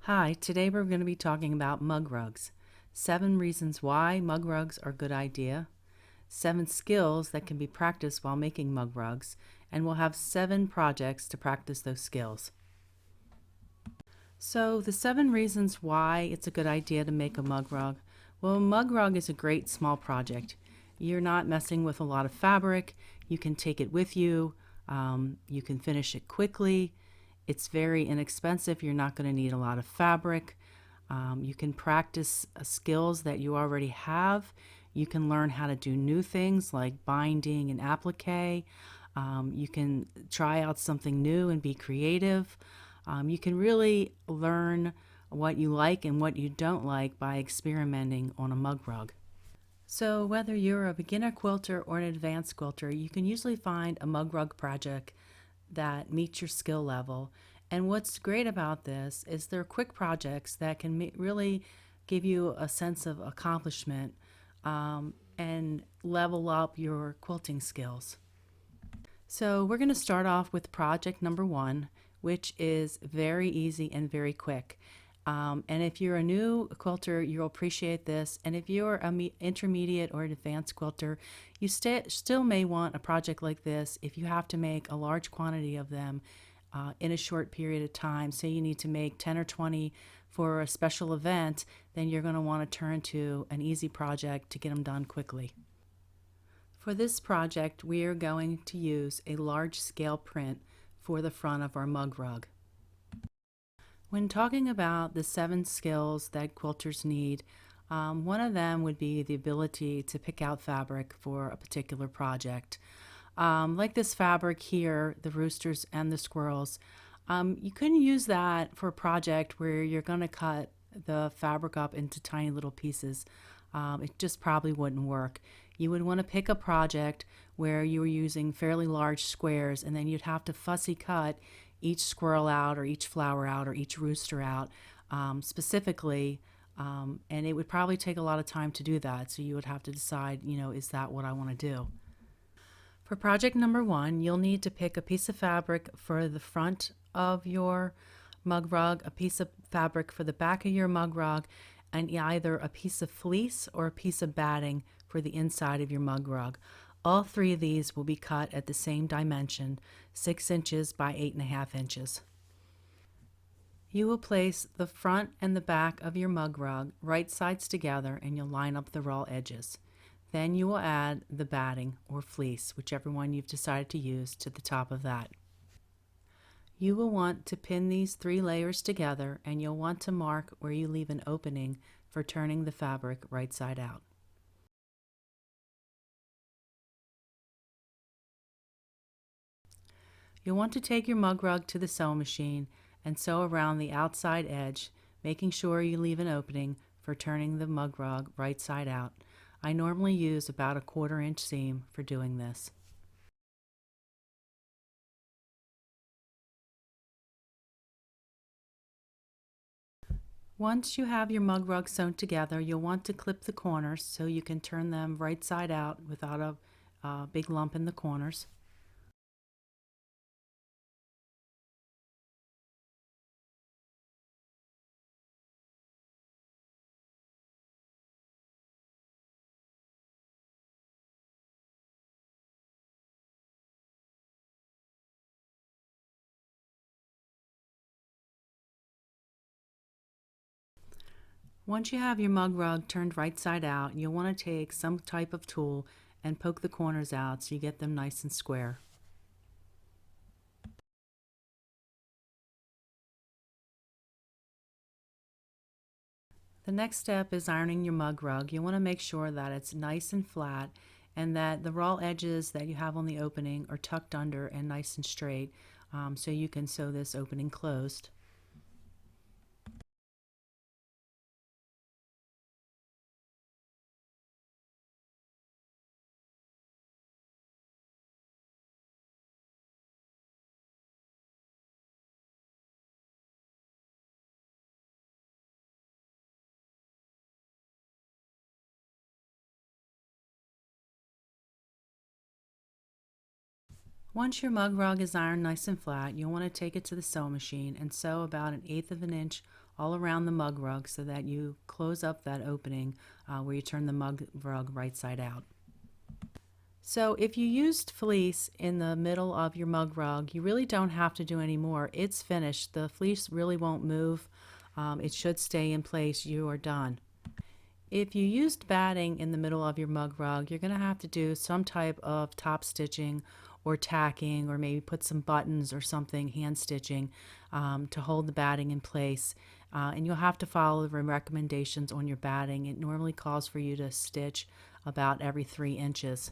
Hi, today we're going to be talking about mug rugs. 7 reasons why mug rugs are a good idea, 7 skills that can be practiced while making mug rugs, and we'll have 7 projects to practice those skills. So the 7 reasons why it's a good idea to make a mug rug. Well, a mug rug is a great small project. You're not messing with a lot of fabric. You can take it with you. You can finish it quickly. It's very inexpensive. You're not going to need a lot of fabric. You can practice skills that you already have. You can learn how to do new things like binding and applique. You can try out something new and be creative. You can really learn what you like and what you don't like by experimenting on a mug rug. So whether you're a beginner quilter or an advanced quilter, you can usually find a mug rug project that meets your skill level. And what's great about this is they're quick projects that can really give you a sense of accomplishment and level up your quilting skills. So we're going to start off with project number 1, which is very easy and very quick. And if you're a new quilter, you'll appreciate this. And if you're an intermediate or advanced quilter, you still may want a project like this if you have to make a large quantity of them in a short period of time. Say you need to make 10 or 20 for a special event, then you're going to want to turn to an easy project to get them done quickly. For this project, we are going to use a large scale print for the front of our mug rug. When talking about the 7 skills that quilters need, one of them would be the ability to pick out fabric for a particular project. Like this fabric here, the roosters and the squirrels, you couldn't use that for a project where you're going to cut the fabric up into tiny little pieces. It just probably wouldn't work. You would want to pick a project where you were using fairly large squares, and then you'd have to fussy cut each squirrel out or each flower out or each rooster out specifically, and it would probably take a lot of time to do that. So you would have to decide, is that what I want to do? For project number 1, you'll need to pick a piece of fabric for the front of your mug rug, a piece of fabric for the back of your mug rug, and either a piece of fleece or a piece of batting for the inside of your mug rug. All 3 of these will be cut at the same dimension, 6 inches by 8.5 inches. You will place the front and the back of your mug rug right sides together, and you'll line up the raw edges. Then you will add the batting or fleece, whichever one you've decided to use, to the top of that. You will want to pin these 3 layers together, and you'll want to mark where you leave an opening for turning the fabric right side out. You'll want to take your mug rug to the sewing machine and sew around the outside edge, making sure you leave an opening for turning the mug rug right side out. I normally use about a 1/4 inch seam for doing this. Once you have your mug rug sewn together, you'll want to clip the corners so you can turn them right side out without a big lump in the corners. Once you have your mug rug turned right side out, you'll want to take some type of tool and poke the corners out so you get them nice and square. The next step is ironing your mug rug. You want to make sure that it's nice and flat and that the raw edges that you have on the opening are tucked under and nice and straight, so you can sew this opening closed. Once your mug rug is ironed nice and flat, you'll want to take it to the sewing machine and sew about 1/8 of an inch all around the mug rug so that you close up that opening where you turn the mug rug right side out. So if you used fleece in the middle of your mug rug, you really don't have to do any more. It's finished. The fleece really won't move. It should stay in place. You are done. If you used batting in the middle of your mug rug, you're going to have to do some type of top stitching or tacking, or maybe put some buttons or something, hand stitching, to hold the batting in place. And you'll have to follow the recommendations on your batting. It normally calls for you to stitch about every 3 inches.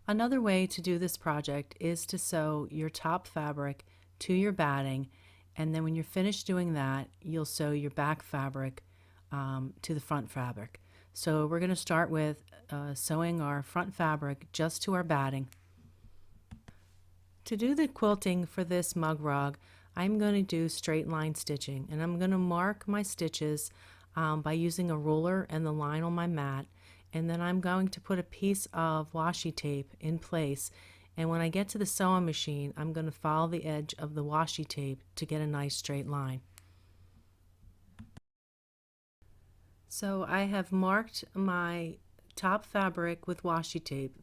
Another way to do this project is to sew your top fabric to your batting, and then when you're finished doing that, you'll sew your back fabric to the front fabric. So we're going to start with sewing our front fabric just to our batting. To do the quilting for this mug rug, I'm going to do straight line stitching, and I'm going to mark my stitches by using a ruler and the line on my mat, and then I'm going to put a piece of washi tape in place, and when I get to the sewing machine, I'm going to follow the edge of the washi tape to get a nice straight line. So I have marked my top fabric with washi tape,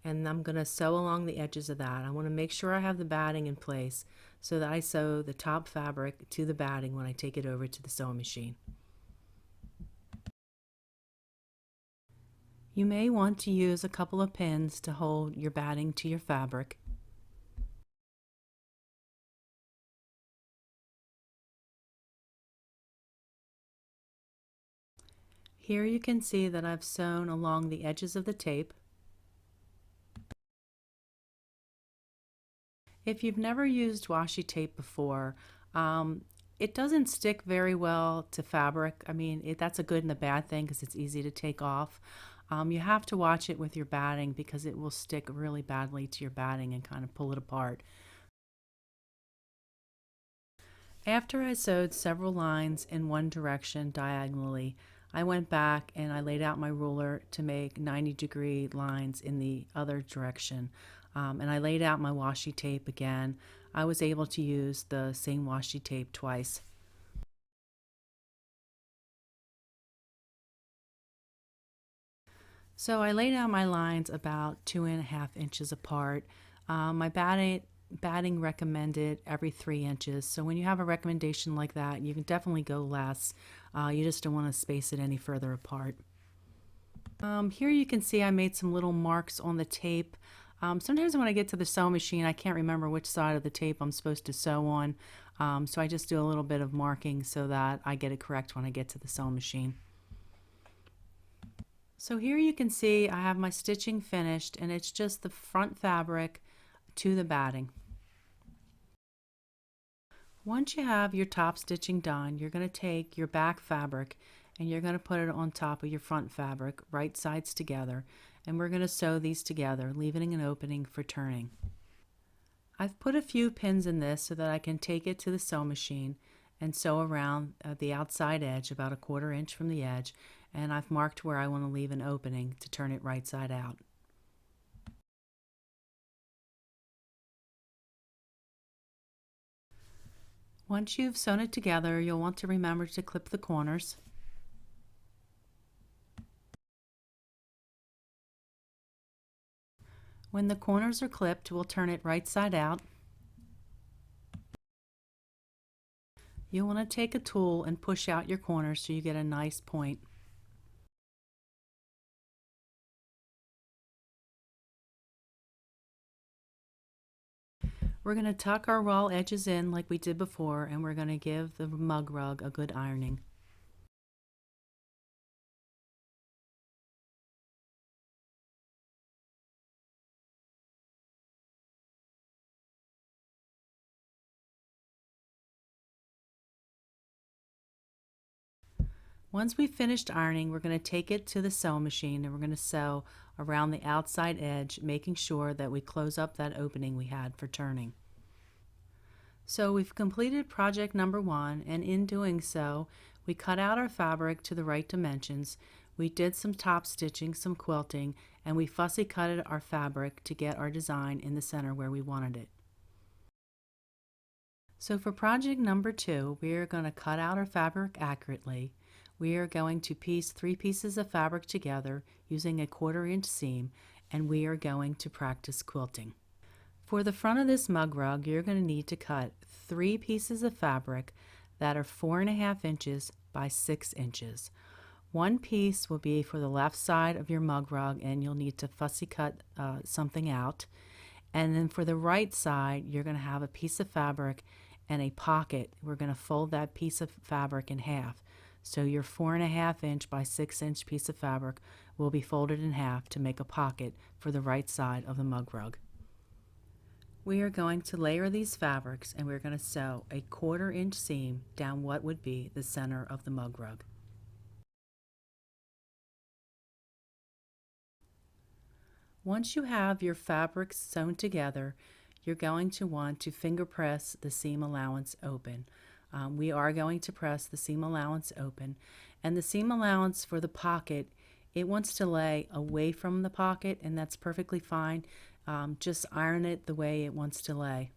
and I'm going to sew along the edges of that. I want to make sure I have the batting in place so that I sew the top fabric to the batting when I take it over to the sewing machine. You may want to use a couple of pins to hold your batting to your fabric. Here you can see that I've sewn along the edges of the tape. If you've never used washi tape before, it doesn't stick very well to fabric. I mean, that's a good and a bad thing because it's easy to take off. You have to watch it with your batting because it will stick really badly to your batting and kind of pull it apart. After I sewed several lines in one direction diagonally, I went back and I laid out my ruler to make 90-degree lines in the other direction. And I laid out my washi tape again. I was able to use the same washi tape twice. So I laid out my lines about 2.5 inches apart. My batting recommended every 3 inches. So when you have a recommendation like that, you can definitely go less. You just don't want to space it any further apart. Here you can see I made some little marks on the tape. Sometimes when I get to the sewing machine, I can't remember which side of the tape I'm supposed to sew on. So I just do a little bit of marking so that I get it correct when I get to the sewing machine. So here you can see I have my stitching finished, and it's just the front fabric to the batting. Once you have your top stitching done, you're going to take your back fabric and you're going to put it on top of your front fabric, right sides together, and we're going to sew these together, leaving an opening for turning. I've put a few pins in this so that I can take it to the sewing machine and sew around the outside edge about 1/4 inch from the edge, and I've marked where I want to leave an opening to turn it right side out. Once you've sewn it together, you'll want to remember to clip the corners. When the corners are clipped, we'll turn it right side out. You'll want to take a tool and push out your corners so you get a nice point. We're going to tuck our raw edges in like we did before, and we're going to give the mug rug a good ironing. Once we've finished ironing, we're going to take it to the sewing machine and we're going to sew around the outside edge, making sure that we close up that opening we had for turning. So we've completed project number 1, and in doing so, we cut out our fabric to the right dimensions. We did some top stitching, some quilting, and we fussy cutted our fabric to get our design in the center where we wanted it. So for project number 2, we are going to cut out our fabric accurately. We are going to piece 3 pieces of fabric together using a 1/4 inch seam, and we are going to practice quilting. For the front of this mug rug, you're going to need to cut 3 pieces of fabric that are 4.5 inches by 6 inches. One piece will be for the left side of your mug rug, and you'll need to fussy cut something out. And then for the right side, you're going to have a piece of fabric and a pocket. We're going to fold that piece of fabric in half. So your 4.5 inch by 6 inch piece of fabric will be folded in half to make a pocket for the right side of the mug rug. We are going to layer these fabrics, and we're going to sew a 1/4 inch seam down what would be the center of the mug rug. Once you have your fabrics sewn together, you're going to want to finger press the seam allowance open. We are going to press the seam allowance open, and the seam allowance for the pocket, it wants to lay away from the pocket, and that's perfectly fine. Just iron it the way it wants to lay.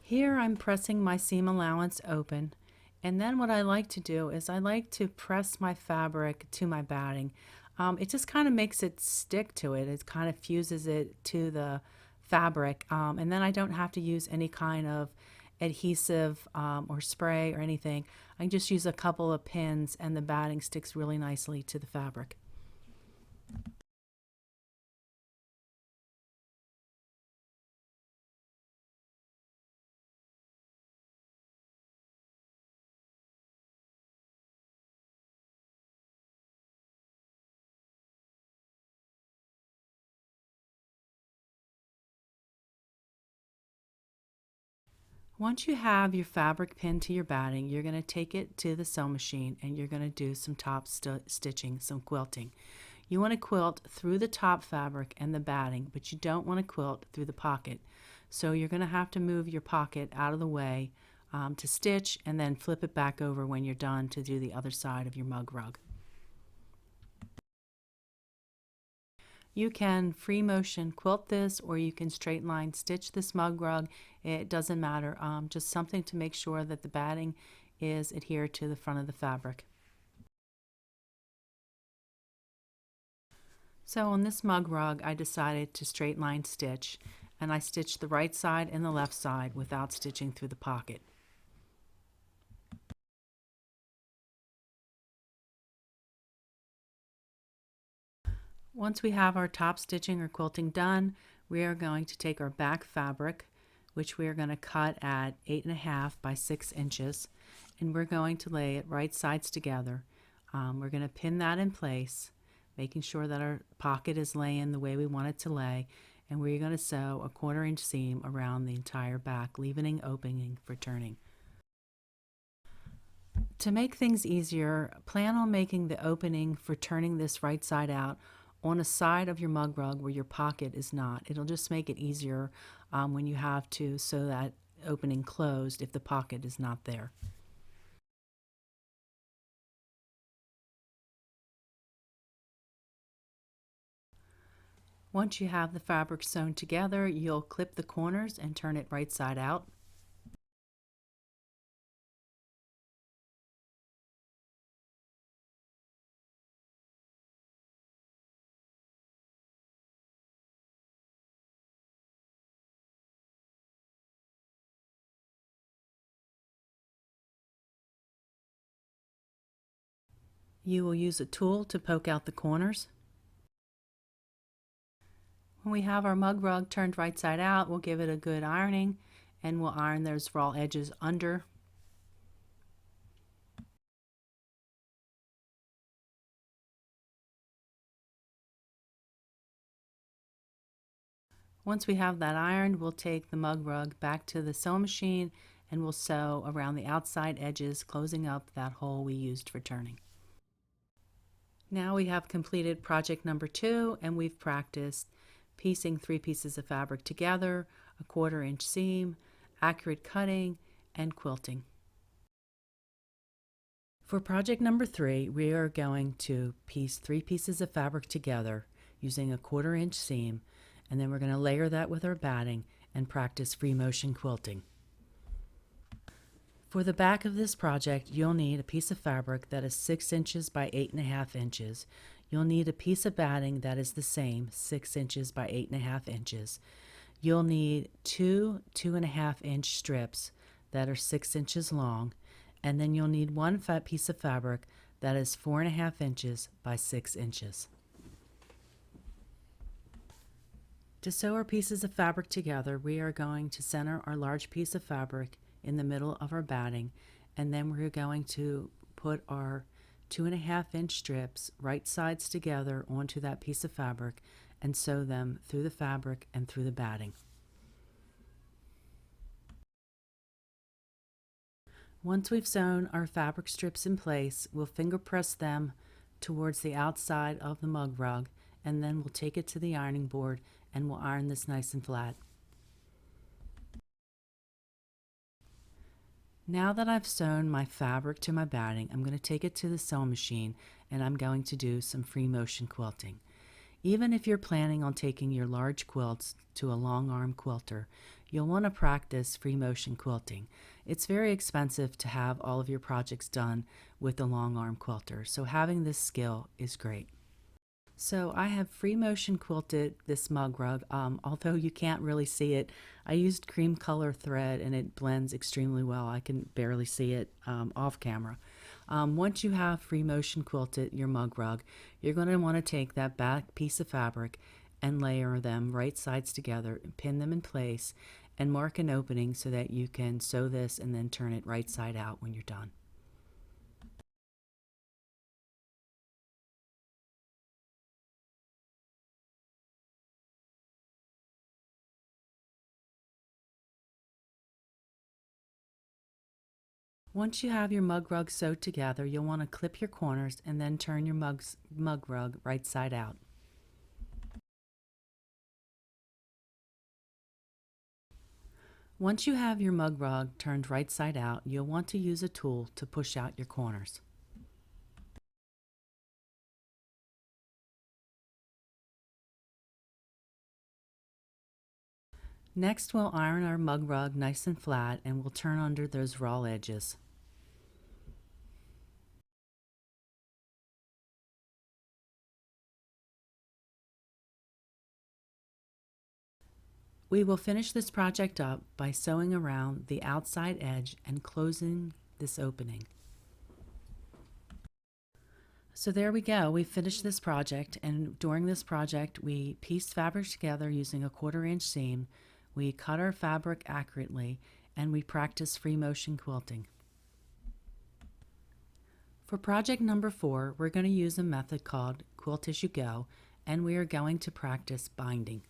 Here I'm pressing my seam allowance open, and then what I like to do is I like to press my fabric to my batting. It just kind of makes it stick to it. It kind of fuses it to the fabric, and then I don't have to use any kind of adhesive or spray or anything. I can just use a couple of pins, and the batting sticks really nicely to the fabric. Once you have your fabric pinned to your batting, you're going to take it to the sewing machine, and you're going to do some top stitching, some quilting. You want to quilt through the top fabric and the batting, but you don't want to quilt through the pocket. So you're going to have to move your pocket out of the way to stitch, and then flip it back over when you're done to do the other side of your mug rug. You can free motion quilt this, or you can straight line stitch this mug rug. It doesn't matter, just something to make sure that the batting is adhered to the front of the fabric. So on this mug rug, I decided to straight line stitch, and I stitched the right side and the left side without stitching through the pocket. Once we have our top stitching or quilting done, we are going to take our back fabric, which we are going to cut at 8.5 by 6 inches, and we're going to lay it right sides together. We're going to pin that in place, making sure that our pocket is laying the way we want it to lay, and we're going to sew a 1/4 inch seam around the entire back, leaving an opening for turning. To make things easier, plan on making the opening for turning this right side out on a side of your mug rug where your pocket is not. It'll just make it easier when you have to sew that opening closed if the pocket is not there. Once you have the fabric sewn together, you'll clip the corners and turn it right side out. You will use a tool to poke out the corners. When we have our mug rug turned right side out, we'll give it a good ironing, and we'll iron those raw edges under. Once we have that ironed, we'll take the mug rug back to the sewing machine, and we'll sew around the outside edges, closing up that hole we used for turning. Now we have completed project number 2, and we've practiced piecing 3 pieces of fabric together, a 1/4 inch seam, accurate cutting, and quilting. For project number 3, we are going to piece 3 pieces of fabric together using a 1/4 inch seam, and then we're going to layer that with our batting and practice free motion quilting. For the back of this project, you'll need a piece of fabric that is 6 inches by 8.5 inches. You'll need a piece of batting that is the same, 6 inches by 8.5 inches. You'll need 2 2.5 inch strips that are 6 inches long, and then you'll need one fat piece of fabric that is 4.5 inches by 6 inches. To sew our pieces of fabric together, we are going to center our large piece of fabric in the middle of our batting, and then we're going to put our 2.5 inch strips right sides together onto that piece of fabric and sew them through the fabric and through the batting. Once we've sewn our fabric strips in place, we'll finger press them towards the outside of the mug rug, and then we'll take it to the ironing board and we'll iron this nice and flat. Now that I've sewn my fabric to my batting, I'm going to take it to the sewing machine and I'm going to do some free motion quilting. Even if you're planning on taking your large quilts to a long arm quilter, you'll want to practice free motion quilting. It's very expensive to have all of your projects done with a long arm quilter, so having this skill is great. So I have free motion quilted this mug rug, although you can't really see it. I used cream color thread and it blends extremely well. I can barely see it off camera. Once you have free motion quilted your mug rug, you're going to want to take that back piece of fabric and layer them right sides together and pin them in place and mark an opening so that you can sew this and then turn it right side out when you're done. Once you have your mug rug sewed together, you'll want to clip your corners and then turn your mug rug right side out. Once you have your mug rug turned right side out, you'll want to use a tool to push out your corners. Next, we'll iron our mug rug nice and flat and we'll turn under those raw edges. We will finish this project up by sewing around the outside edge and closing this opening. So there we go, we finished this project, and during this project we pieced fabric together using a 1/4 inch seam, we cut our fabric accurately, and we practiced free motion quilting. For project number 4, we're going to use a method called Quilt as you go, and we are going to practice binding.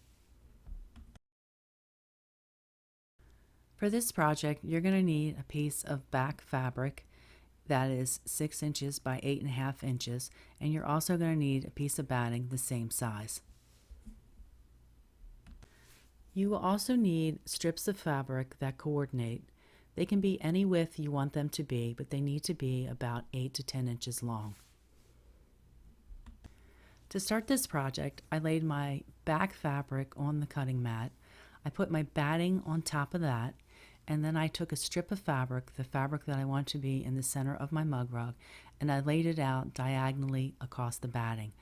For this project, you're going to need a piece of back fabric that is 6 inches by 8.5 inches, and you're also going to need a piece of batting the same size. You will also need strips of fabric that coordinate. They can be any width you want them to be, but they need to be about 8 to 10 inches long. To start this project, I laid my back fabric on the cutting mat. I put my batting on top of that, and then I took a strip of fabric, the fabric that I want to be in the center of my mug rug, and I laid it out diagonally across the batting.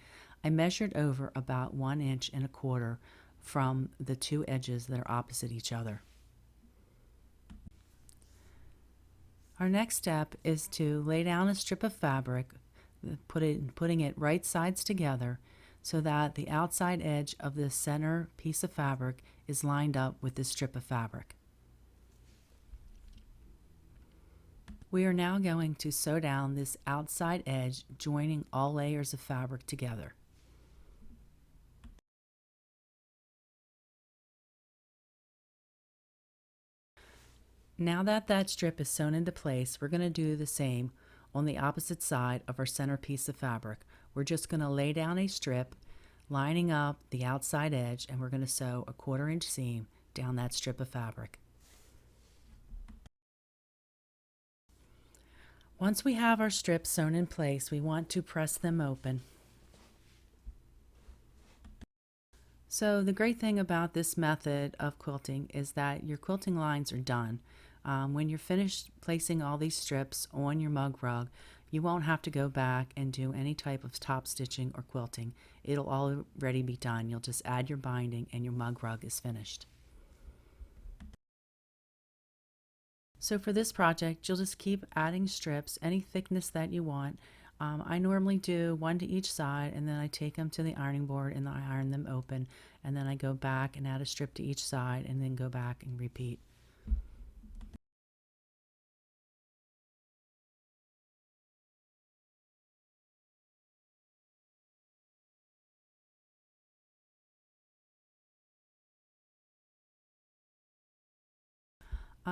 I measured over about 1 inch and a quarter from the two edges that are opposite each other. Our next step is to lay down a strip of fabric, putting it right sides together so that the outside edge of the center piece of fabric is lined up with this strip of fabric. We are now going to sew down this outside edge, joining all layers of fabric together. Now that that strip is sewn into place, we're going to do the same on the opposite side of our center piece of fabric. We're just going to lay down a strip, lining up the outside edge, and we're going to sew a 1/4 inch seam down that strip of fabric. Once we have our strips sewn in place, we want to press them open. So the great thing about this method of quilting is that your quilting lines are done. When you're finished placing all these strips on your mug rug, you won't have to go back and do any type of top stitching or quilting. It'll already be done. You'll just add your binding and your mug rug is finished. So for this project, you'll just keep adding strips, any thickness that you want. I normally do one to each side, and then I take them to the ironing board and I iron them open, and then I go back and add a strip to each side and then go back and repeat.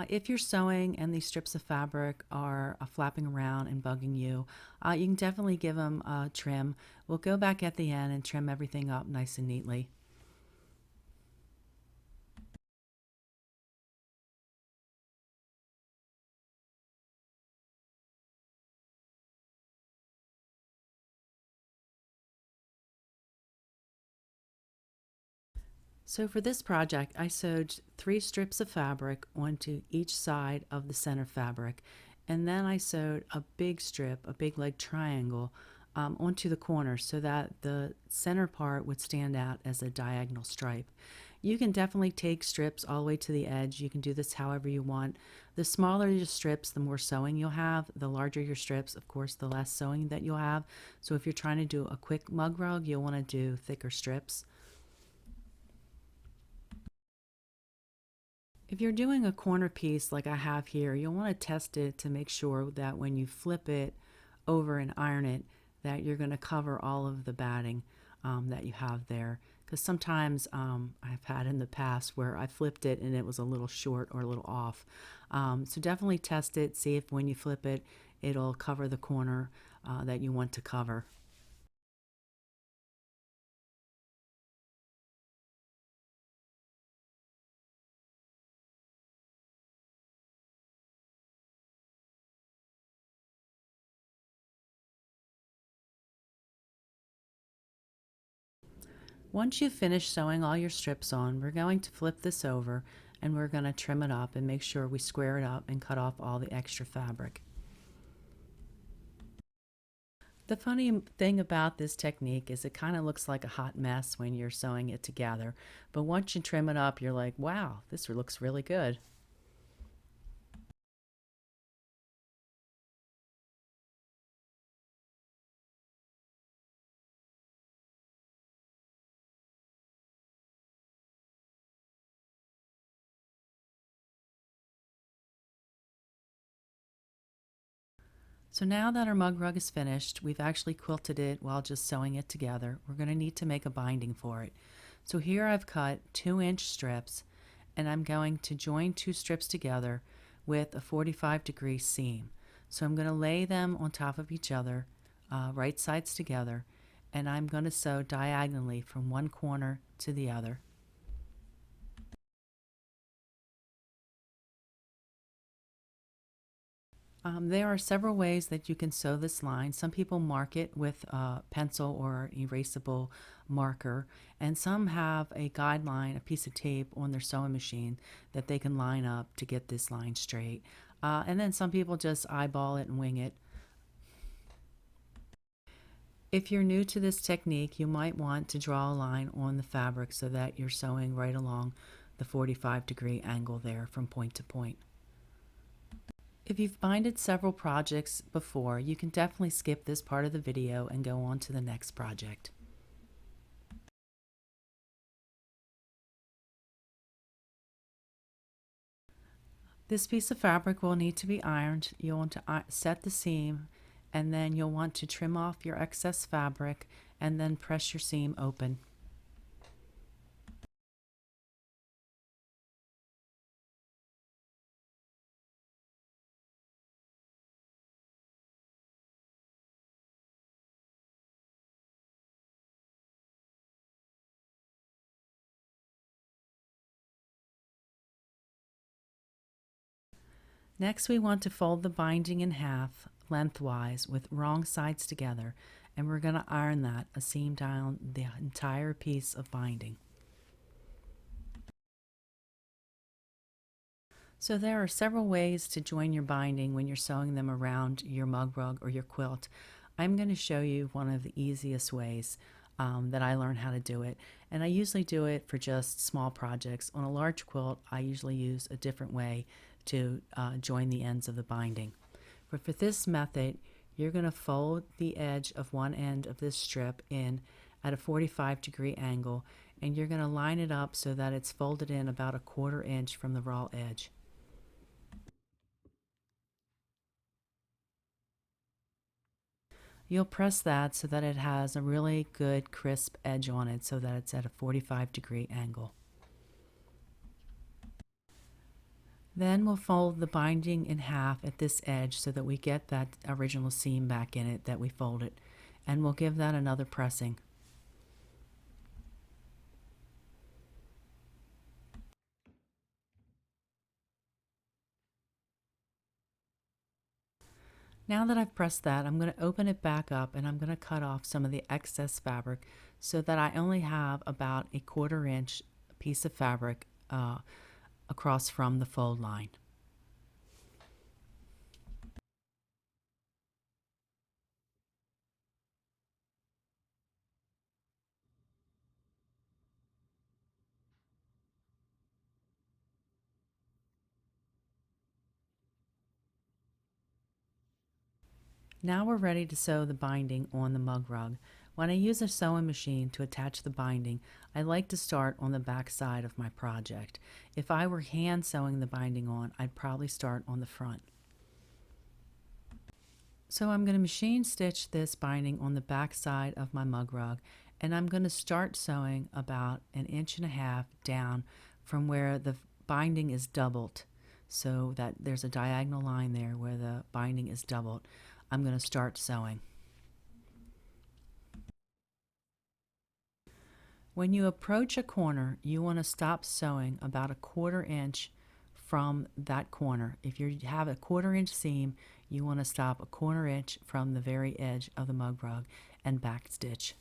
If you're sewing and these strips of fabric are flapping around and bugging you, you can definitely give them a trim. We'll go back at the end and trim everything up nice and neatly. So for this project, I sewed 3 strips of fabric onto each side of the center fabric, and then I sewed a big strip, a big leg triangle, onto the corner so that the center part would stand out as a diagonal stripe. You can definitely take strips all the way to the edge. You can do this however you want. The smaller your strips, the more sewing you'll have. The larger your strips, of course, the less sewing that you'll have. So if you're trying to do a quick mug rug, you'll want to do thicker strips. If you're doing a corner piece like I have here, you'll want to test it to make sure that when you flip it over and iron it, that you're going to cover all of the batting that you have there. Because sometimes I've had in the past where I flipped it and it was a little short or a little off. So definitely test it, see if when you flip it, it'll cover the corner that you want to cover. Once you've finished sewing all your strips on, we're going to flip this over and we're going to trim it up and make sure we square it up and cut off all the extra fabric. The funny thing about this technique is it kind of looks like a hot mess when you're sewing it together, but once you trim it up, you're like, wow, this looks really good. So now that our mug rug is finished, we've actually quilted it while just sewing it together. We're going to need to make a binding for it. So here I've cut 2-inch strips, and I'm going to join 2 strips together with a 45-degree seam. So I'm going to lay them on top of each other, right sides together, and I'm going to sew diagonally from one corner to the other. There are several ways that you can sew this line. Some people mark it with a pencil or erasable marker, and some have a guideline, a piece of tape on their sewing machine that they can line up to get this line straight. And then some people just eyeball it and wing it. If you're new to this technique, you might want to draw a line on the fabric so that you're sewing right along the 45-degree angle there from point to point. If you've binded several projects before, you can definitely skip this part of the video and go on to the next project. This piece of fabric will need to be ironed. You'll want to set the seam, and then you'll want to trim off your excess fabric and then press your seam open. Next, we want to fold the binding in half, lengthwise with wrong sides together, and we're going to iron that a seam down the entire piece of binding. So there are several ways to join your binding when you're sewing them around your mug rug or your quilt. I'm going to show you one of the easiest ways that I learned how to do it, and I usually do it for just small projects. On a large quilt, I usually use a different way to join the ends of the binding. But for this method, you're going to fold the edge of one end of this strip in at a 45-degree angle, and you're going to line it up so that it's folded in about a 1/4 inch from the raw edge. You'll press that so that it has a really good crisp edge on it so that it's at a 45-degree angle. Then we'll fold the binding in half at this edge so that we get that original seam back in it that we folded, and we'll give that another pressing. Now that I've pressed that, I'm going to open it back up and I'm going to cut off some of the excess fabric so that I only have about a 1/4 inch piece of fabric across from the fold line. Now we're ready to sew the binding on the mug rug. When I use a sewing machine to attach the binding, I like to start on the back side of my project. If I were hand sewing the binding on, I'd probably start on the front. So I'm going to machine stitch this binding on the back side of my mug rug, and I'm going to start sewing about 1.5 inches down from where the binding is doubled, so that there's a diagonal line there where the binding is doubled. I'm going to start sewing. When you approach a corner, you want to stop sewing about a 1/4 inch from that corner. If you have a 1/4 inch seam, you want to stop a 1/4 inch from the very edge of the mug rug and back stitch.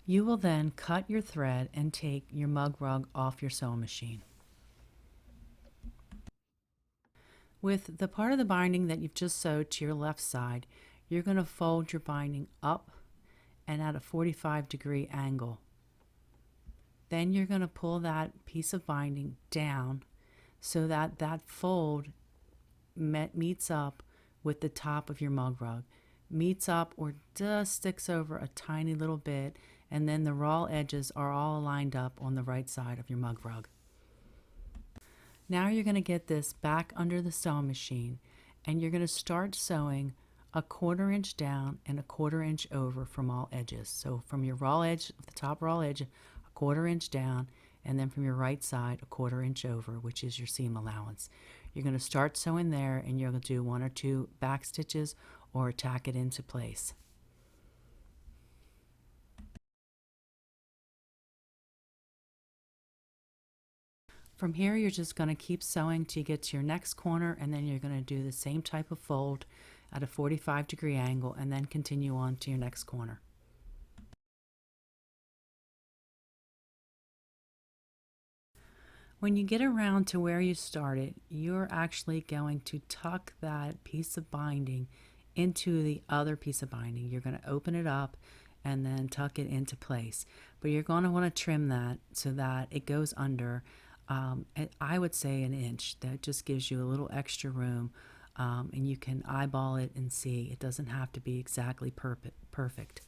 You will then cut your thread and take your mug rug off your sewing machine. With the part of the binding that you've just sewed to your left side, you're going to fold your binding up and at a 45-degree angle. Then you're going to pull that piece of binding down so that that fold meets up with the top of your mug rug. Meets up or just sticks over a tiny little bit, and then the raw edges are all lined up on the right side of your mug rug. Now you're going to get this back under the sewing machine, and you're going to start sewing a 1/4 inch down and a 1/4 inch over from all edges. So from your raw edge, the top raw edge, a 1/4 inch down, and then from your right side, a 1/4 inch over, which is your seam allowance. You're going to start sewing there, and you're going to do 1 or 2 back stitches or tack it into place. From here, you're just going to keep sewing till you get to your next corner, and then you're going to do the same type of fold at a 45-degree angle, and then continue on to your next corner. When you get around to where you started, you're actually going to tuck that piece of binding into the other piece of binding. You're going to open it up and then tuck it into place. But you're going to want to trim that so that it goes under, I would say 1 inch. That just gives you a little extra room, and you can eyeball it and see. It doesn't have to be exactly perfect.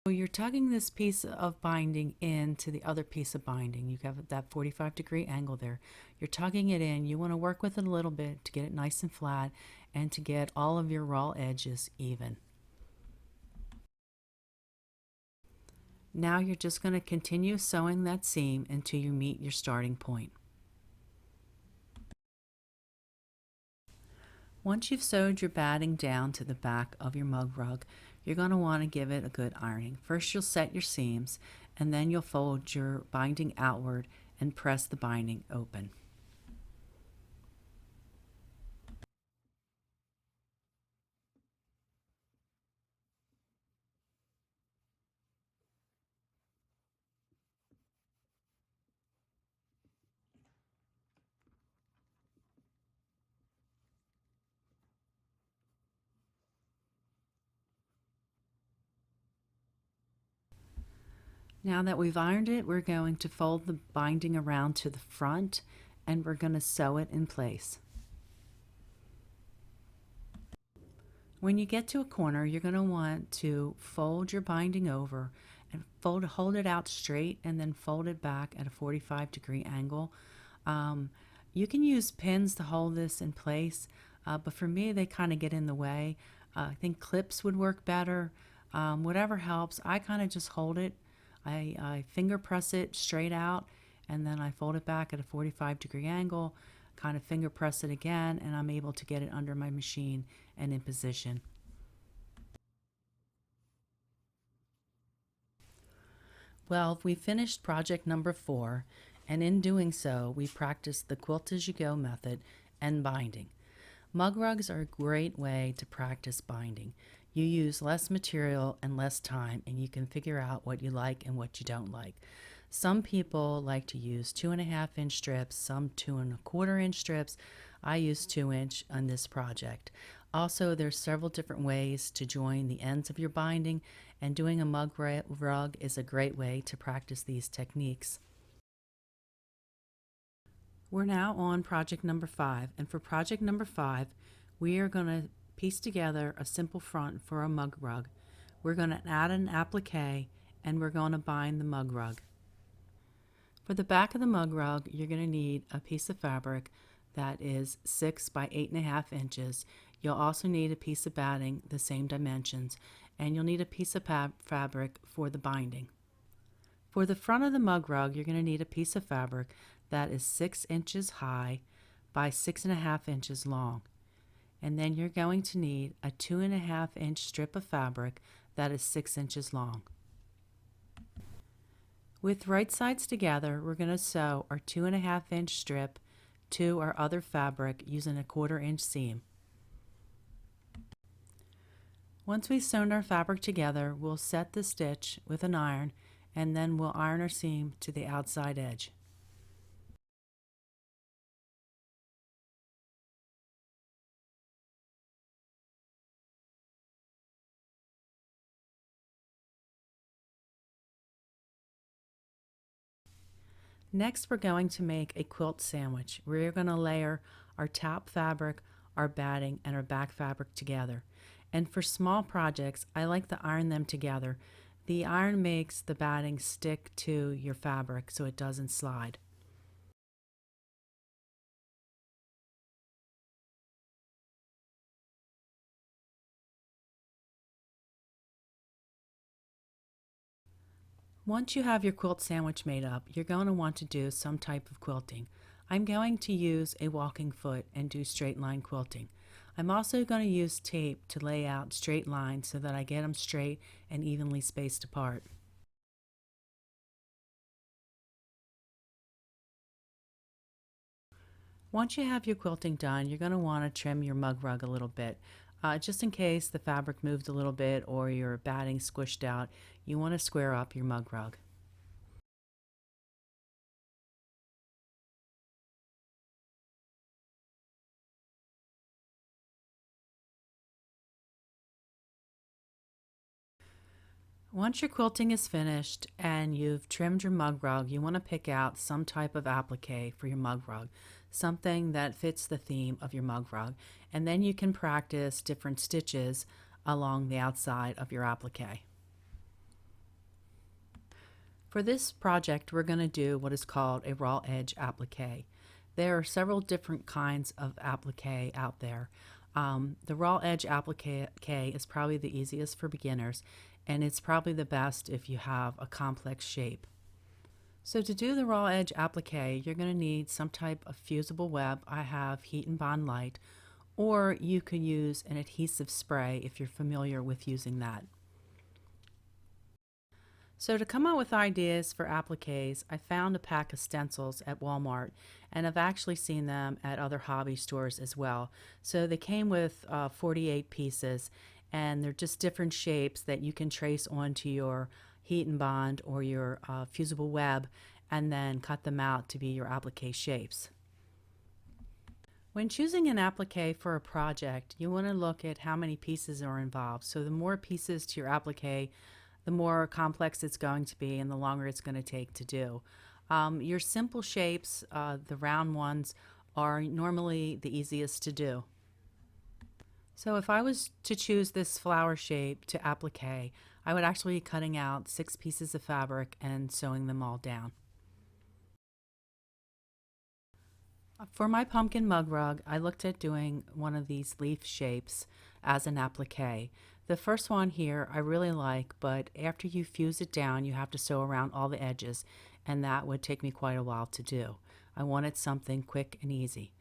So you're tugging this piece of binding into the other piece of binding. You have that 45-degree angle there. You're tugging it in. You want to work with it a little bit to get it nice and flat and to get all of your raw edges even. Now you're just going to continue sewing that seam until you meet your starting point. Once you've sewed your batting down to the back of your mug rug, you're going to want to give it a good ironing. First you'll set your seams, and then you'll fold your binding outward and press the binding open. Now that we've ironed it, we're going to fold the binding around to the front and we're going to sew it in place. When you get to a corner, you're going to want to fold your binding over and hold it out straight and then fold it back at a 45-degree angle. You can use pins to hold this in place, but for me they kind of get in the way. I think clips would work better. Whatever helps. I kind of just hold it. I finger press it straight out and then I fold it back at a 45-degree angle, kind of finger press it again, and I'm able to get it under my machine and in position. Well, we finished project number 4, and in doing so, we practiced the quilt as you go method and binding. Mug rugs are a great way to practice binding. You use less material and less time, and you can figure out what you like and what you don't like. Some people like to use 2.5-inch strips, some 2.25-inch strips. I use 2-inch on this project. Also, there's several different ways to join the ends of your binding, and doing a mug rug is a great way to practice these techniques. We're now on project number 5, and for project number 5, we are going to piece together a simple front for a mug rug. We're going to add an applique, and we're going to bind the mug rug. For the back of the mug rug, you're going to need a piece of fabric that is 6 by 8.5 inches. You'll also need a piece of batting the same dimensions, and you'll need a piece of fabric for the binding. For the front of the mug rug, you're going to need a piece of fabric that is 6 inches high by 6.5 inches long. And then you're going to need a 2.5-inch strip of fabric that is 6 inches long. With right sides together, we're going to sew our 2.5-inch strip to our other fabric using a 1/4-inch seam. Once we've sewn our fabric together, we'll set the stitch with an iron, and then we'll iron our seam to the outside edge. Next, we're going to make a quilt sandwich. We're going to layer our top fabric, our batting, and our back fabric together. And for small projects, I like to iron them together. The iron makes the batting stick to your fabric so it doesn't slide. Once you have your quilt sandwich made up, you're going to want to do some type of quilting. I'm going to use a walking foot and do straight line quilting. I'm also going to use tape to lay out straight lines so that I get them straight and evenly spaced apart. Once you have your quilting done, you're going to want to trim your mug rug a little bit. Just in case the fabric moved a little bit or your batting squished out, you want to square up your mug rug. Once your quilting is finished and you've trimmed your mug rug, you want to pick out some type of applique for your mug rug, something that fits the theme of your mug rug, and then you can practice different stitches along the outside of your applique. For this project, we're going to do what is called a raw edge applique. There are several different kinds of applique out there. The raw edge applique is probably the easiest for beginners, and it's probably the best if you have a complex shape. So to do the raw edge applique, you're going to need some type of fusible web. I have Heat and Bond Light, or you could use an adhesive spray if you're familiar with using that. So to come up with ideas for appliques, I found a pack of stencils at Walmart, and I've actually seen them at other hobby stores as well. So they came with 48 pieces, and they're just different shapes that you can trace onto your heat and bond or your fusible web, and then cut them out to be your applique shapes. When choosing an applique for a project, you want to look at how many pieces are involved. So the more pieces to your applique, the more complex it's going to be and the longer it's going to take to do. Your simple shapes, the round ones, are normally the easiest to do. So if I was to choose this flower shape to applique, I would actually be cutting out 6 pieces of fabric and sewing them all down. For my pumpkin mug rug, I looked at doing one of these leaf shapes as an applique. The first one here I really like, but after you fuse it down, you have to sew around all the edges, and that would take me quite a while to do. I wanted something quick and easy.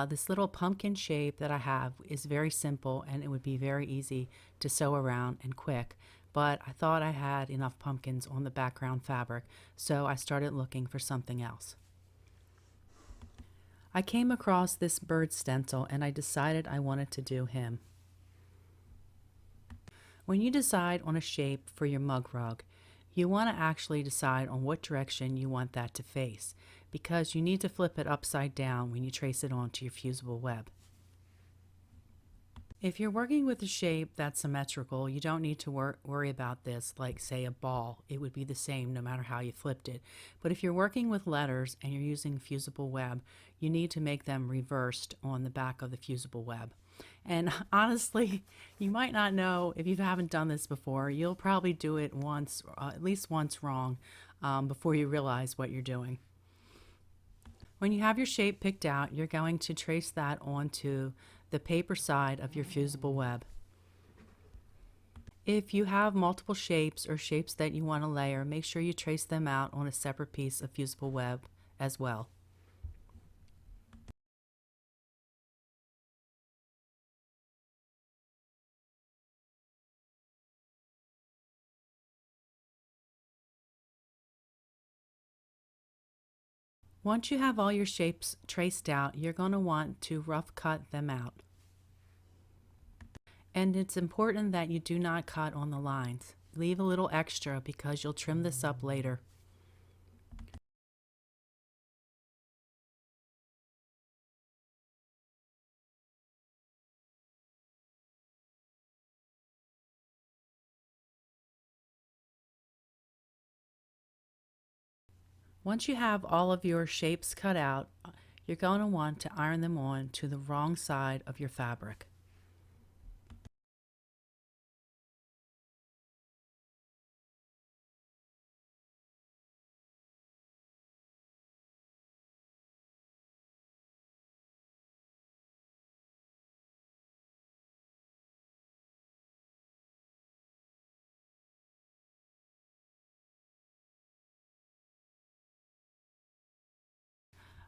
This little pumpkin shape that I have is very simple, and it would be very easy to sew around and quick, but I thought I had enough pumpkins on the background fabric, so I started looking for something else. I came across this bird stencil and I decided I wanted to do him. When you decide on a shape for your mug rug, you want to actually decide on what direction you want that to face, because you need to flip it upside down when you trace it onto your fusible web. If you're working with a shape that's symmetrical, you don't need to worry about this, like say a ball. It would be the same no matter how you flipped it. But if you're working with letters and you're using fusible web, you need to make them reversed on the back of the fusible web. And honestly, you might not know if you haven't done this before. You'll probably do it once, at least once wrong, before you realize what you're doing. When you have your shape picked out, you're going to trace that onto the paper side of your fusible web. If you have multiple shapes or shapes that you want to layer, make sure you trace them out on a separate piece of fusible web as well. Once you have all your shapes traced out, you're going to want to rough cut them out. And it's important that you do not cut on the lines. Leave a little extra because you'll trim this up later. Once you have all of your shapes cut out, you're going to want to iron them on to the wrong side of your fabric.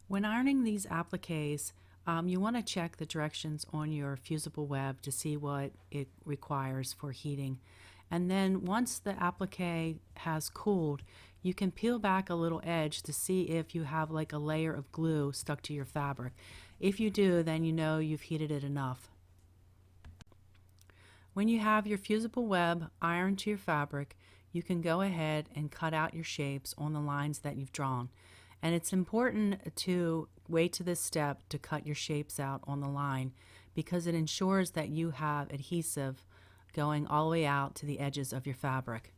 When ironing these appliques, you want to check the directions on your fusible web to see what it requires for heating. And then once the applique has cooled, you can peel back a little edge to see if you have like a layer of glue stuck to your fabric. If you do, then you know you've heated it enough. When you have your fusible web ironed to your fabric, you can go ahead and cut out your shapes on the lines that you've drawn. And it's important to wait to this step to cut your shapes out on the line, because it ensures that you have adhesive going all the way out to the edges of your fabric.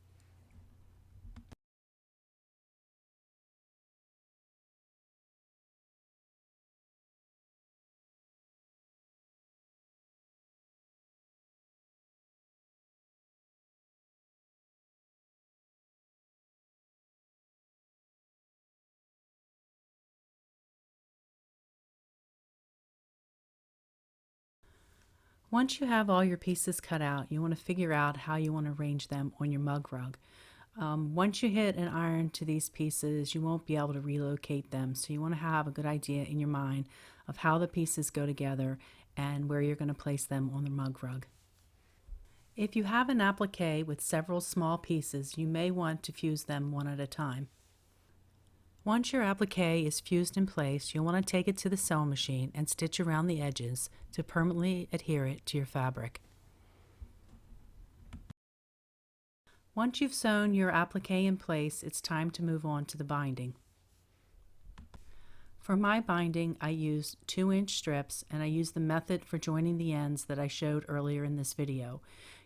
Once you have all your pieces cut out, you want to figure out how you want to arrange them on your mug rug. Once you hit an iron to these pieces, you won't be able to relocate them. So you want to have a good idea in your mind of how the pieces go together and where you're going to place them on the mug rug. If you have an applique with several small pieces, you may want to fuse them one at a time. Once your applique is fused in place, you'll want to take it to the sewing machine and stitch around the edges to permanently adhere it to your fabric. Once you've sewn your applique in place, it's time to move on to the binding. For my binding, I used 2-inch strips, and I used the method for joining the ends that I showed earlier in this video.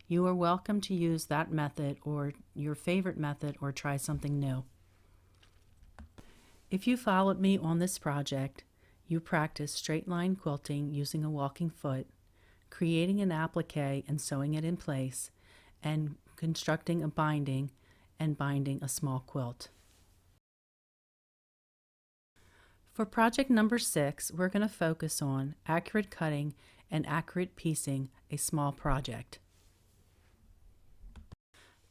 You are welcome to use that method or your favorite method or try something new. If you followed me on this project, you practiced straight line quilting using a walking foot, creating an applique and sewing it in place, and constructing a binding and binding a small quilt. For project number 6, we're going to focus on accurate cutting and accurate piecing a small project.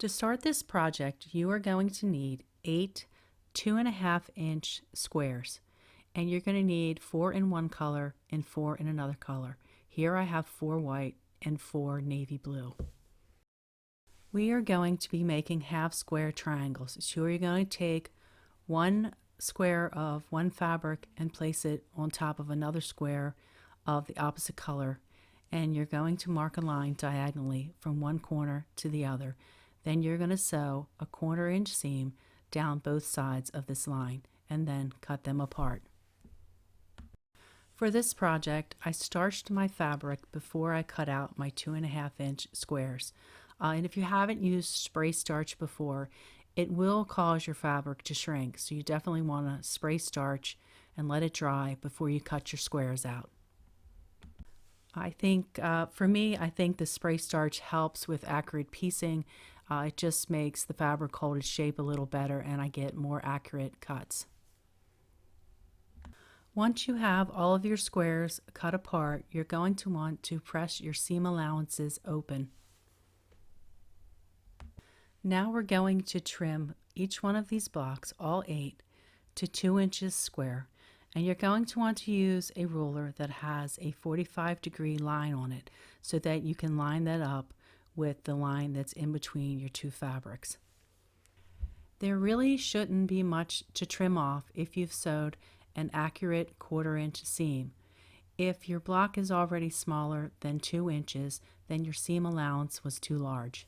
To start this project, you are going to need 8 2.5-inch squares, and you're going to need 4 in one color and 4 in another color. Here I have 4 white and 4 navy blue. We are going to be making half square triangles. So you're going to take one square of one fabric and place it on top of another square of the opposite color, and you're going to mark a line diagonally from one corner to the other. Then you're going to sew a 1/4-inch seam down both sides of this line and then cut them apart. For this project, I starched my fabric before I cut out my 2.5-inch squares. And if you haven't used spray starch before, it will cause your fabric to shrink. So you definitely want to spray starch and let it dry before you cut your squares out. I think, for me, I think the spray starch helps with accurate piecing. It just makes the fabric hold its shape a little better and I get more accurate cuts. Once you have all of your squares cut apart, you're going to want to press your seam allowances open. Now we're going to trim each one of these blocks, all 8, to 2 inches square. And you're going to want to use a ruler that has a 45-degree line on it so that you can line that up with the line that's in between your two fabrics. There really shouldn't be much to trim off if you've sewed an accurate 1/4-inch seam. If your block is already smaller than 2 inches, then your seam allowance was too large.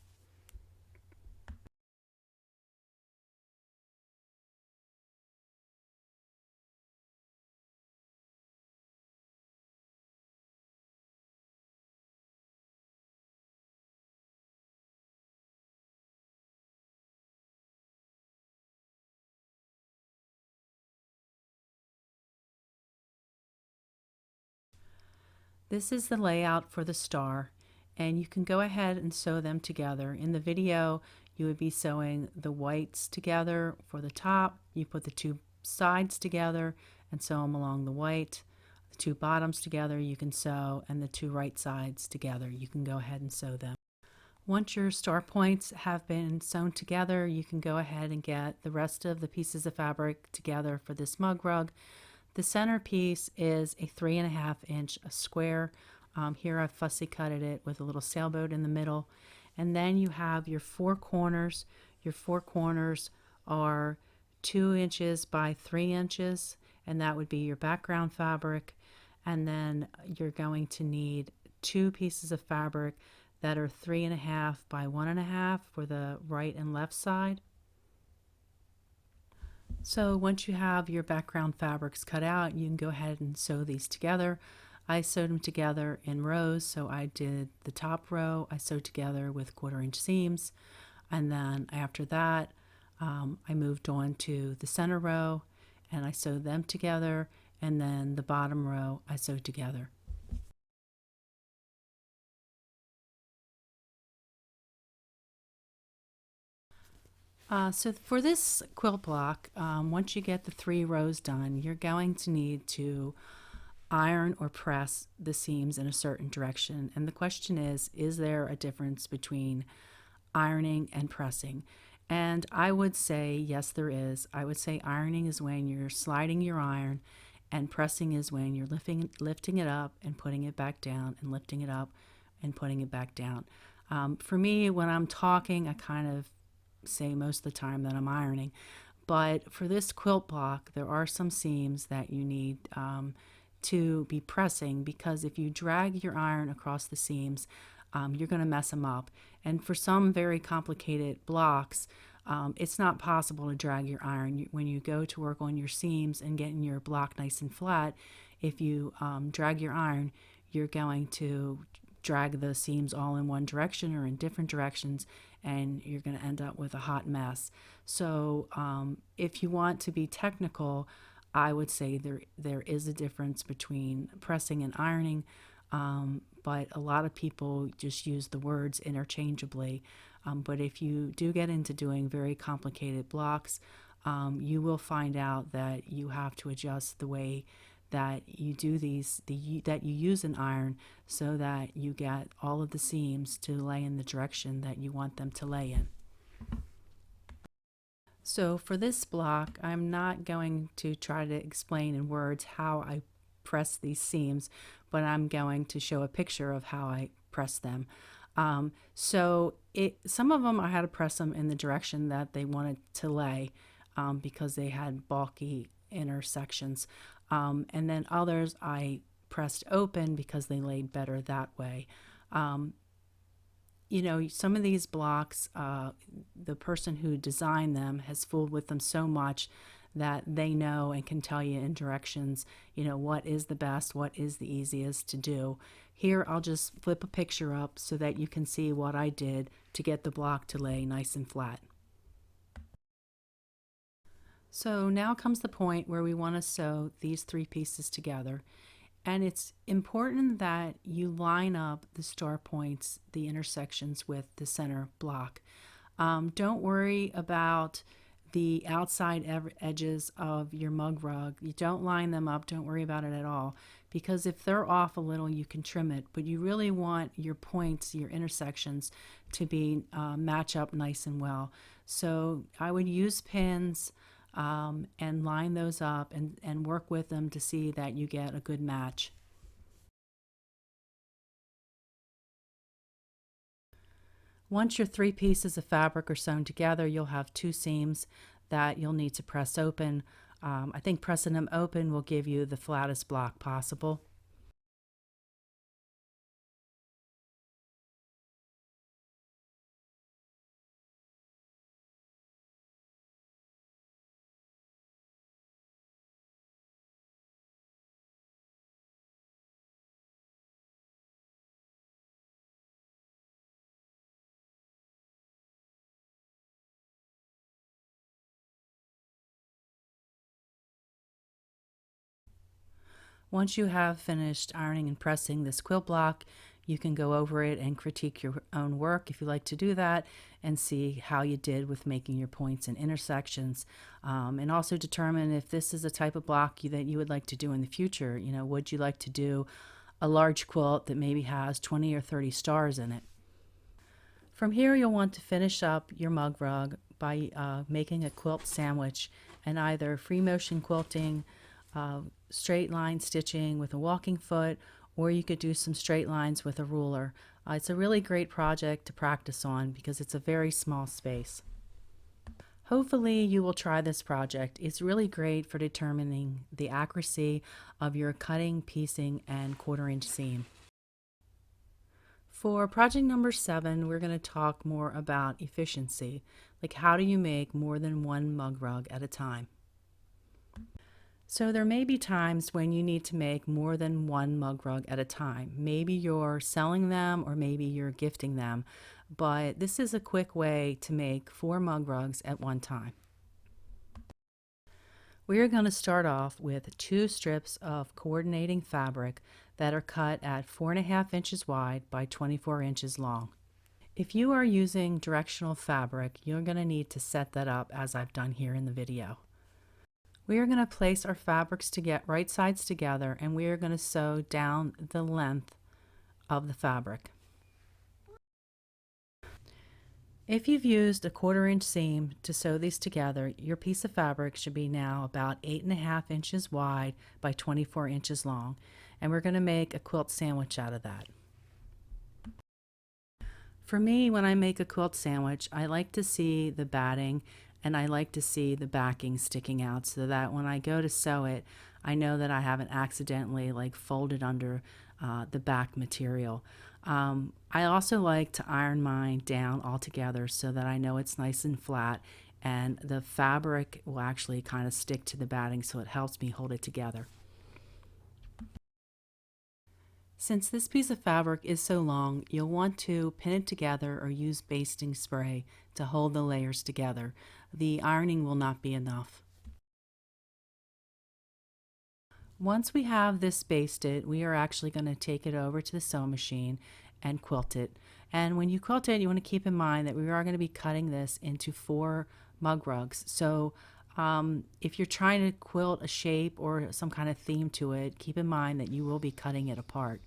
This is the layout for the star, and you can go ahead and sew them together. In the video, you would be sewing the whites together for the top. You put the two sides together and sew them along the white. The two bottoms together you can sew, and the two right sides together you can go ahead and sew them. Once your star points have been sewn together, you can go ahead and get the rest of the pieces of fabric together for this mug rug. The center piece is a 3.5-inch square. Here I've fussy cutted it with a little sailboat in the middle. And then you have your 4 corners. Your 4 corners are 2 inches by 3 inches, and that would be your background fabric. And then you're going to need 2 pieces of fabric that are 3.5 by 1.5 for the right and left side. So once you have your background fabrics cut out, you can go ahead and sew these together. I sewed them together in rows, so I did the top row, I sewed together with 1/4-inch seams, and then after that I moved on to the center row and I sewed them together, and then the bottom row I sewed together. So for this quilt block, once you get the 3 rows done, you're going to need to iron or press the seams in a certain direction. And the question is there a difference between ironing and pressing? And I would say yes, there is. I would say ironing is when you're sliding your iron, and pressing is when you're lifting it up and putting it back down, and lifting it up and putting it back down. For me, when I'm talking, I kind of say most of the time that I'm ironing. But for this quilt block, there are some seams that you need to be pressing, because if you drag your iron across the seams, you're going to mess them up. And for some very complicated blocks, it's not possible to drag your iron. When you go to work on your seams and getting your block nice and flat, if you drag your iron, you're going to drag the seams all in one direction or in different directions, and you're going to end up with a hot mess. So if you want to be technical, I would say there is a difference between pressing and ironing, but a lot of people just use the words interchangeably. But if you do get into doing very complicated blocks, you will find out that you have to adjust the way that you do that you use an iron, so that you get all of the seams to lay in the direction that you want them to lay in. So for this block, I'm not going to try to explain in words how I press these seams, but I'm going to show a picture of how I press them. Some of them I had to press them in the direction that they wanted to lay, because they had bulky intersections. And then others I pressed open because they laid better that way. Some of these blocks, the person who designed them has fooled with them so much that they know and can tell you in directions, what is the best, what is the easiest to do. Here, I'll just flip a picture up so that you can see what I did to get the block to lay nice and flat. So now comes the point where we want to sew these three pieces together. And it's important that you line up the star points, the intersections, with the center block. Don't worry about the outside edges of your mug rug. You don't line them up. Don't worry about it at all, because if they're off a little, you can trim it. But you really want your points, your intersections, to be match up nice and well. So I would use pins and line those up and work with them to see that you get a good match. Once your three pieces of fabric are sewn together, you'll have two seams that you'll need to press open. I think pressing them open will give you the flattest block possible. Once you have finished ironing and pressing this quilt block, you can go over it and critique your own work if you like to do that, and see how you did with making your points and intersections, and also determine if this is a type of block that you would like to do in the future. Would you like to do a large quilt that maybe has 20 or 30 stars in it? From here, you'll want to finish up your mug rug by making a quilt sandwich, and either free motion quilting, straight line stitching with a walking foot, or you could do some straight lines with a ruler. It's a really great project to practice on because it's a very small space. Hopefully you will try this project. It's really great for determining the accuracy of your cutting, piecing, and 1/4 inch seam. For project number 7, we're going to talk more about efficiency, like how do you make more than one mug rug at a time. So there may be times when you need to make more than one mug rug at a time. Maybe you're selling them or maybe you're gifting them, but this is a quick way to make 4 mug rugs at one time. We are going to start off with 2 strips of coordinating fabric that are cut at 4.5 inches wide by 24 inches long. If you are using directional fabric, you're going to need to set that up as I've done here in the video. We are going to place our fabrics to get right sides together, and we are going to sew down the length of the fabric. If you've used a 1/4 inch seam to sew these together, your piece of fabric should be now about 8.5 inches wide by 24 inches long, and we're going to make a quilt sandwich out of that. For me, when I make a quilt sandwich, I like to see the batting and I like to see the backing sticking out so that when I go to sew it, I know that I haven't accidentally folded under the back material. I also like to iron mine down all together so that I know it's nice and flat and the fabric will actually kind of stick to the batting, so it helps me hold it together. Since this piece of fabric is so long, you'll want to pin it together or use basting spray to hold the layers together. The ironing will not be enough. Once we have this basted, we are actually going to take it over to the sewing machine and quilt it. And when you quilt it, you want to keep in mind that we are going to be cutting this into 4 mug rugs. So if you're trying to quilt a shape or some kind of theme to it, keep in mind that you will be cutting it apart.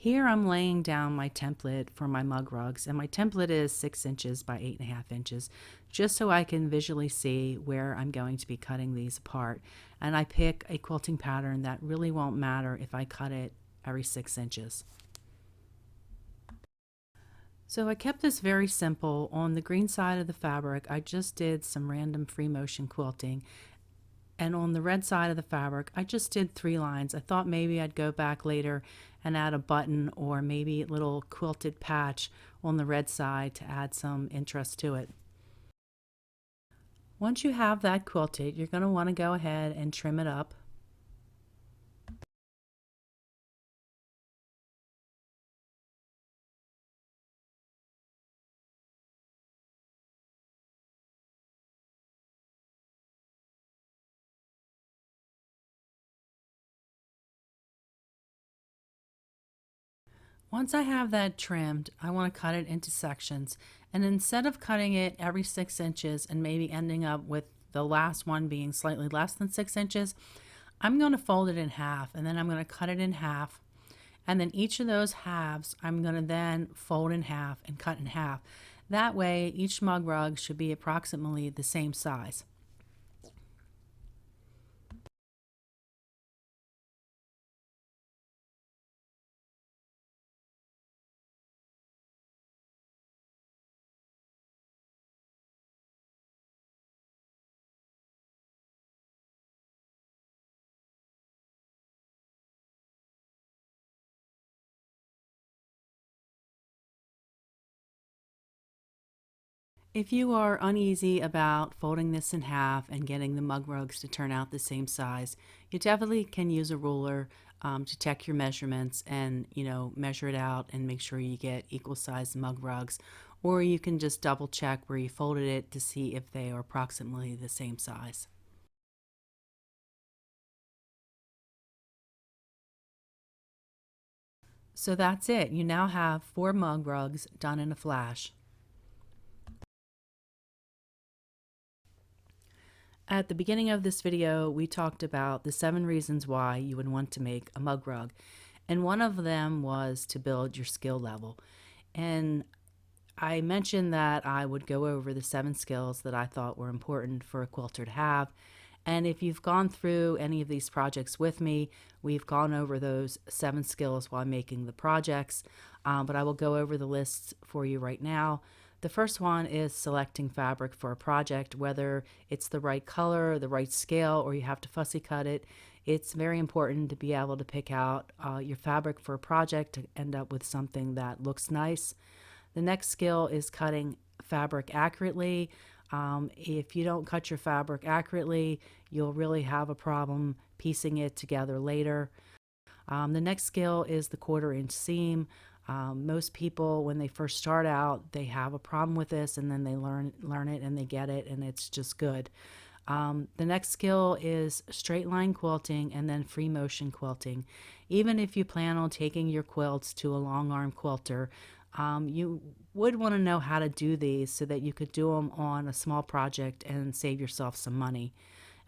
Here I'm laying down my template for my mug rugs, and my template is 6 inches by 8.5 inches, just so I can visually see where I'm going to be cutting these apart. And I pick a quilting pattern that really won't matter if I cut it every 6 inches. So I kept this very simple. On the green side of the fabric, I just did some random free motion quilting. And on the red side of the fabric, I just did 3 lines. I thought maybe I'd go back later and add a button or maybe a little quilted patch on the red side to add some interest to it. Once you have that quilted, you're going to want to go ahead and trim it up. Once I have that trimmed, I want to cut it into sections. And instead of cutting it every 6 inches and maybe ending up with the last one being slightly less than 6 inches, I'm going to fold it in half and then I'm going to cut it in half. And then each of those halves, I'm going to then fold in half and cut in half. That way, each mug rug should be approximately the same size. If you are uneasy about folding this in half and getting the mug rugs to turn out the same size, you definitely can use a ruler to check your measurements and measure it out and make sure you get equal sized mug rugs, or you can just double check where you folded it to see if they are approximately the same size. So that's it. You now have 4 mug rugs done in a flash. At the beginning of this video, we talked about the 7 reasons why you would want to make a mug rug. And one of them was to build your skill level. And I mentioned that I would go over the 7 skills that I thought were important for a quilter to have. And if you've gone through any of these projects with me, we've gone over those 7 skills while making the projects. But I will go over the lists for you right now. The first one is selecting fabric for a project, whether it's the right color, the right scale, or you have to fussy cut it. It's very important to be able to pick out your fabric for a project to end up with something that looks nice. The next skill is cutting fabric accurately. If you don't cut your fabric accurately, you'll really have a problem piecing it together later. The next skill is the 1/4 inch seam. Most people, when they first start out, they have a problem with this, and then they learn it and they get it, and it's just good. The next skill is straight line quilting and then free motion quilting. Even if you plan on taking your quilts to a long arm quilter, you would want to know how to do these so that you could do them on a small project and save yourself some money.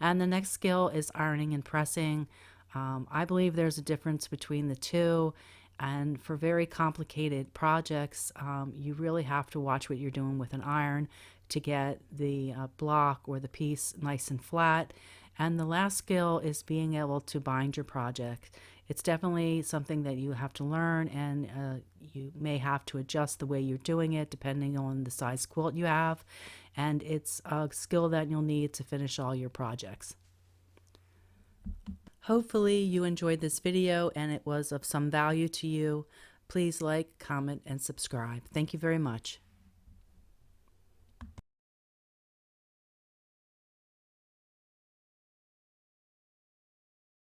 And the next skill is ironing and pressing. I believe there's a difference between the two. And for very complicated projects, you really have to watch what you're doing with an iron to get the block or the piece nice and flat. And the last skill is being able to bind your project. It's definitely something that you have to learn, and you may have to adjust the way you're doing it depending on the size quilt you have. And it's a skill that you'll need to finish all your projects. Hopefully you enjoyed this video and it was of some value to you. Please like, comment, and subscribe. Thank you very much.